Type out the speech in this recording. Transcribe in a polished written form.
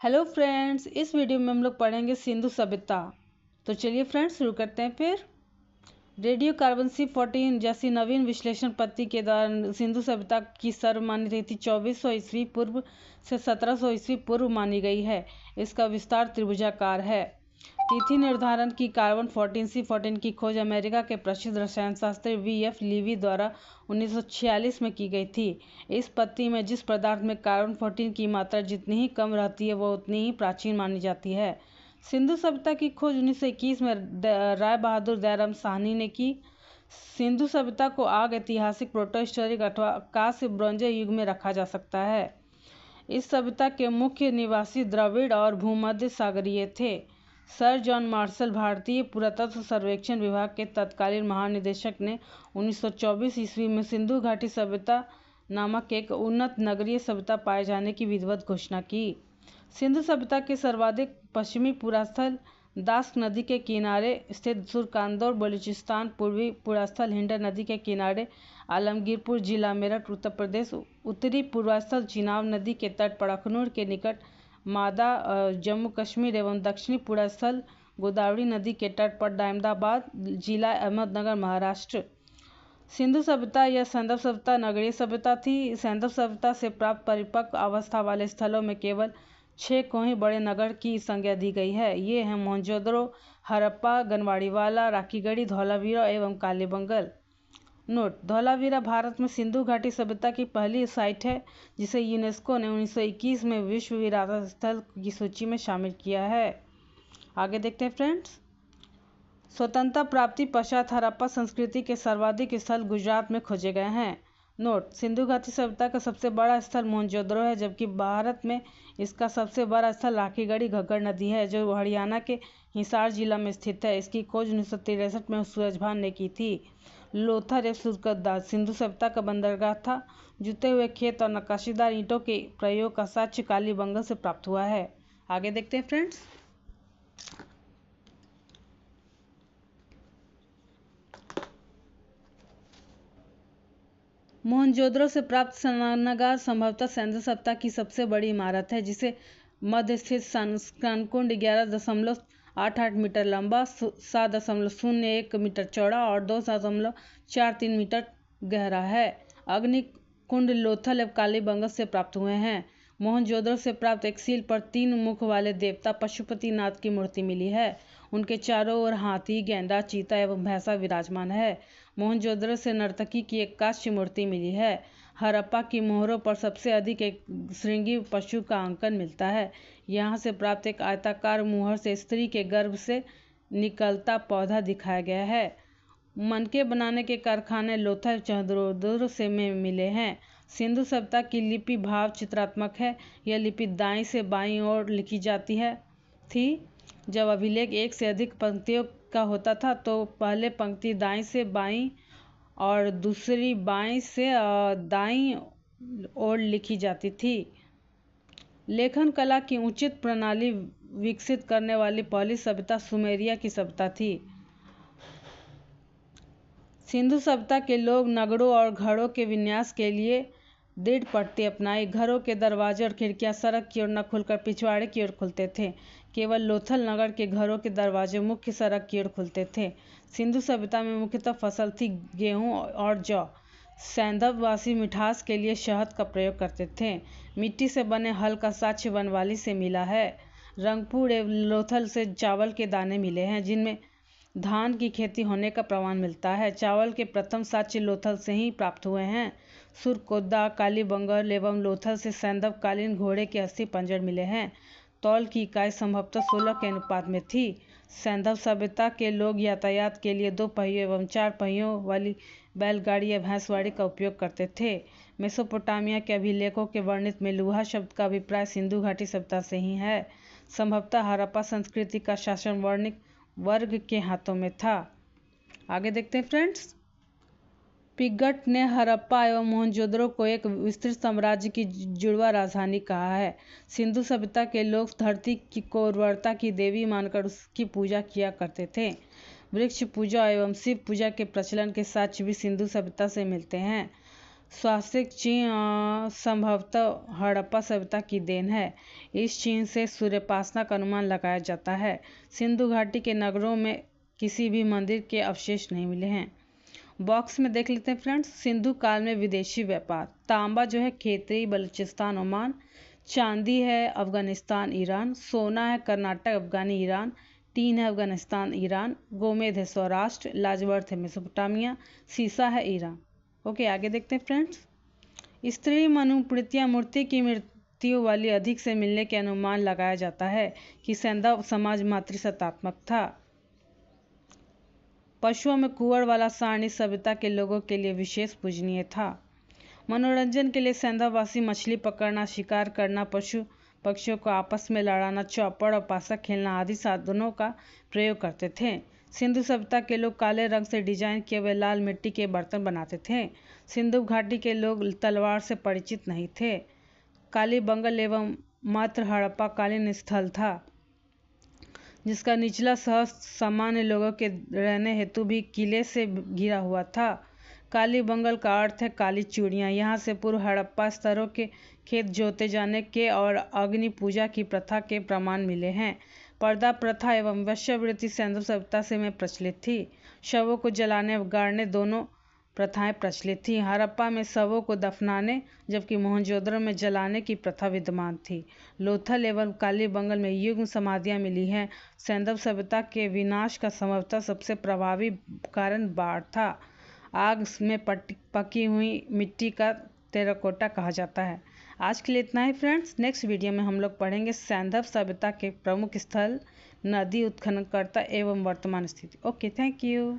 Hello friends, इस video में हम लोग पढ़ेंगे सिंधु सभ्यता। तो चलिए फ्रेंड्स शुरू करते हैं। फिर रेडियो कार्बन C14 जैसी नवीन विश्लेषण पद्धति के द्वारा सिंधु सभ्यता की सर्वमान्य तिथि 2400 ईस्वी पूर्व से 1700 ईस्वी पूर्व मानी गई है। इसका विस्तार त्रिभुजाकार है। तिथि निर्धारण की कार्बन 14C14 की खोज अमेरिका के प्रसिद्ध रसायन शास्त्री V.F. लीवी द्वारा 1946 में की गई थी। इस पद्धति में जिस पदार्थ में कार्बन 14 की मात्रा जितनी ही कम रहती है वह उतनी ही प्राचीन मानी जाती है। सिंधु सभ्यता की खोज 1921 में राय बहादुर दयाराम साहनी ने की। सिंधु सभ्यता को आग ऐतिहासिक प्रोटोहिस्टोरिक अथवा कांस्य ब्रोंज युग में रखा जा सकता है। इस सभ्यता के मुख्य निवासी द्रविड़ और भूमध्य सागरीय थे। सर जॉन मार्शल भारतीय पुरातत्व सर्वेक्षण विभाग के तत्कालीन महानिदेशक ने 1924 ईस्वी में सिंधु घाटी सभ्यता नामक एक उन्नत नगरीय सभ्यता पाए जाने की विधिवत घोषणा की। सिंधु सभ्यता के सर्वाधिक पश्चिमी पुरास्थल दास्क नदी के किनारे स्थित सुरकांदौर बलूचिस्तान, पूर्वी पुरास्थल हिंडन नदी के किनारे आलमगीरपुर जिला मेरठ उत्तर प्रदेश, उत्तरी पूर्वास्थल चिनाब नदी के तट पर अखनूर के निकट मादा जम्मू कश्मीर एवं दक्षिणी पूर्वास्थल गोदावरी नदी के तट पर दामोदाबाद जिला अहमदनगर महाराष्ट्र। सिंधु सभ्यता या सैंधव सभ्यता नगरीय सभ्यता थी। सैंधव सभ्यता से प्राप्त परिपक्व अवस्था वाले स्थलों में केवल 6 को ही बड़े नगर की संज्ञा दी गई है। ये हैं मोहनजोदड़ो, हड़प्पा, गनवाड़ीवाला, राखीगढ़ी, धौलावीरा एवं कालीबंगन। नोट: धौलावीरा भारत में सिंधु घाटी सभ्यता की पहली साइट है जिसे यूनेस्को ने 1921 में विश्व विरासत स्थल की सूची में शामिल किया है। आगे देखते हैं फ्रेंड्स। स्वतंत्रता प्राप्ति पश्चात हड़प्पा संस्कृति के सर्वाधिक स्थल गुजरात में खोजे गए हैं। नोट: सिंधु घाटी सभ्यता का सबसे बड़ा स्थल मोहनजोदड़ो है, जबकि भारत में इसका सबसे बड़ा स्थल राखीगढ़ी घग्गर नदी है जो हरियाणा के हिसार जिला में स्थित है। इसकी खोज 1963 में सूरजभान ने की थी। लोथल एक सुरकदार सिंधु सभ्यता का बंदरगाह था। जुते हुए खेत और नक्काशीदार ईंटों के प्रयोग का साक्ष्य कालीबंगन से प्राप्त हुआ है। आगे देखते हैं फ्रेंड्स। मोहनजोदड़ो से प्राप्त स्नानागार संभवतः सिंधु सभ्यता की सबसे बड़ी इमारत है, जिसे मध्य स्थित स्नानकुंड 11.88 मीटर लंबा, 7.01 मीटर चौड़ा और 2.43 मीटर गहरा है। अग्नि कुंड लोथल एवं कालीबंगन से प्राप्त हुए हैं। मोहनजोदड़ो से प्राप्त एक सील पर 3 मुख वाले देवता पशुपतिनाथ की मूर्ति मिली है। उनके चारों ओर हाथी, गेंडा, चीता एवं भैंसा विराजमान है। मोहनजोदड़ो से नर्तकी की एक कांस्य मूर्ति मिली है। हड़प्पा की मोहरों पर सबसे अधिक एक श्रृंगी पशु का अंकन मिलता है। यहाँ से प्राप्त एक आयताकार मुहर से स्त्री के गर्भ से निकलता पौधा दिखाया गया है। मनके बनाने के कारखाने लोथल चंद्रोदुर से में मिले हैं। सिंधु सभ्यता की लिपि भाव चित्रात्मक है। यह लिपि दाईं से बाईं ओर लिखी जाती थी। जब अभिलेख एक से अधिक पंक्तियों का होता था तो पहले पंक्ति दाईं से बाईं और दूसरी बाईं से दाईं ओर लिखी जाती थी। लेखन कला की उचित प्रणाली विकसित करने वाली पहली सभ्यता सुमेरिया की सभ्यता थी। सिंधु सभ्यता के लोग नगरों और घरों के विन्यास के लिए दृढ़ पट्टी अपनाई। घरों के दरवाजे और खिड़कियां सड़क की ओर न खुलकर पिछवाड़े की ओर खुलते थे। केवल लोथल नगर के घरों के दरवाजे मुख्य सड़क की ओर खुलते थे। सिंधु सभ्यता में मुख्यतः फसल थी गेहूं और जौ। सैंधव वासी मिठास के लिए शहद का प्रयोग करते थे। मिट्टी से बने हल का साक्ष्य बनवाली से मिला है। रंगपुर एवं लोथल से चावल के दाने मिले हैं जिनमें धान की खेती होने का प्रमाण मिलता है। चावल के प्रथम साक्ष्य लोथल से ही प्राप्त हुए हैं। सुरकोदा, कालीबंगन एवं लोथल से सैंधव कालीन घोड़े के अस्थि पंजर मिले हैं। तौल की इकाई संभवतः 16 के अनुपात में थी। सैंधव सभ्यता के लोग यातायात के लिए 2 पहियों एवं 4 पहियों वाली बैलगाड़ी या भैंसवाड़ी का उपयोग करते थे। मेसोपोटामिया के अभिलेखों के वर्णित में लूहा शब्द का अभिप्राय सिंधु घाटी सभ्यता से ही है। संभवतः हड़प्पा संस्कृति का शासन वर्णिक वर्ग के हाथों में था। आगे देखते हैं फ्रेंड्स। पिगट ने हड़प्पा एवं मोहनजोदड़ो को एक विस्तृत साम्राज्य की जुड़वा राजधानी कहा है। सिंधु सभ्यता के लोग धरती को उर्वरता की देवी मानकर उसकी पूजा किया करते थे। वृक्ष पूजा एवं शिव पूजा के प्रचलन के साक्ष्य भी सिंधु सभ्यता से मिलते हैं। स्वास्थ्य चिन्ह संभवतः हड़प्पा सभ्यता की देन है। इस चिन्ह से सूर्योपासना का अनुमान लगाया जाता है। सिंधु घाटी के नगरों में किसी भी मंदिर के अवशेष नहीं मिले हैं। बॉक्स में देख लेते हैं फ्रेंड्स। सिंधु काल में विदेशी व्यापार। तांबा जो है खेतरी, बलूचिस्तान, ओमान। चांदी है अफगानिस्तान, ईरान। सोना है कर्नाटक, अफगानी, ईरान। टीन है अफगानिस्तान, ईरान। गोमेद है सौराष्ट्र। लाजवर्थ है मेसोपोटामिया। सीसा है ईरान। ओके, आगे देखते हैं फ्रेंड्स। स्त्री मनुस्मृतियां मूर्ति की मृत्यु वाली अधिक से मिलने के अनुमान लगाया जाता है कि सैंधव समाज मातृसत्तात्मक था। पशुओं में कुंवर वाला सारणी सभ्यता के लोगों के लिए विशेष पूजनीय था। मनोरंजन के लिए सैंधववासी मछली पकड़ना, शिकार करना, पशु पक्षियों को आपस में लड़ाना, चौपड़ और पासा खेलना आदि साधनों का प्रयोग करते थे। सिंधु सभ्यता के लोग काले रंग से डिजाइन किए हुए लाल मिट्टी के बर्तन बनाते थे। सिंधु घाटी के लोग तलवार से परिचित नहीं थे। कालीबंगन एवं मात्र हड़प्पा कालीन स्थल था जिसका निचला शहर सामान्य लोगों के रहने हेतु भी किले से घिरा हुआ था। कालीबंगन का अर्थ है काली चूड़ियाँ। यहाँ से पूर्व हड़प्पा स्तरों के खेत जोते जाने के और अग्नि पूजा की प्रथा के प्रमाण मिले हैं। पर्दा प्रथा एवं वेश्यावृत्ति सिंधु सभ्यता से में प्रचलित थी। शवों को जलाने व गाड़ने दोनों प्रथाएं प्रचलित थी। हड़प्पा में शवों को दफनाने जबकि मोहनजोदड़ो में जलाने की प्रथा विद्यमान थी। लोथल एवं कालीबंगन में युग्म समाधियां मिली हैं। सैंधव सभ्यता के विनाश का संभवतः सबसे प्रभावी कारण बाढ़ था। आग में पकी हुई मिट्टी का टेराकोटा कहा जाता है। आज के लिए इतना ही फ्रेंड्स। नेक्स्ट वीडियो में हम लोग पढ़ेंगे सैंधव सभ्यता के प्रमुख स्थल, नदी, उत्खननकर्ता एवं वर्तमान स्थिति। Okay, thank you.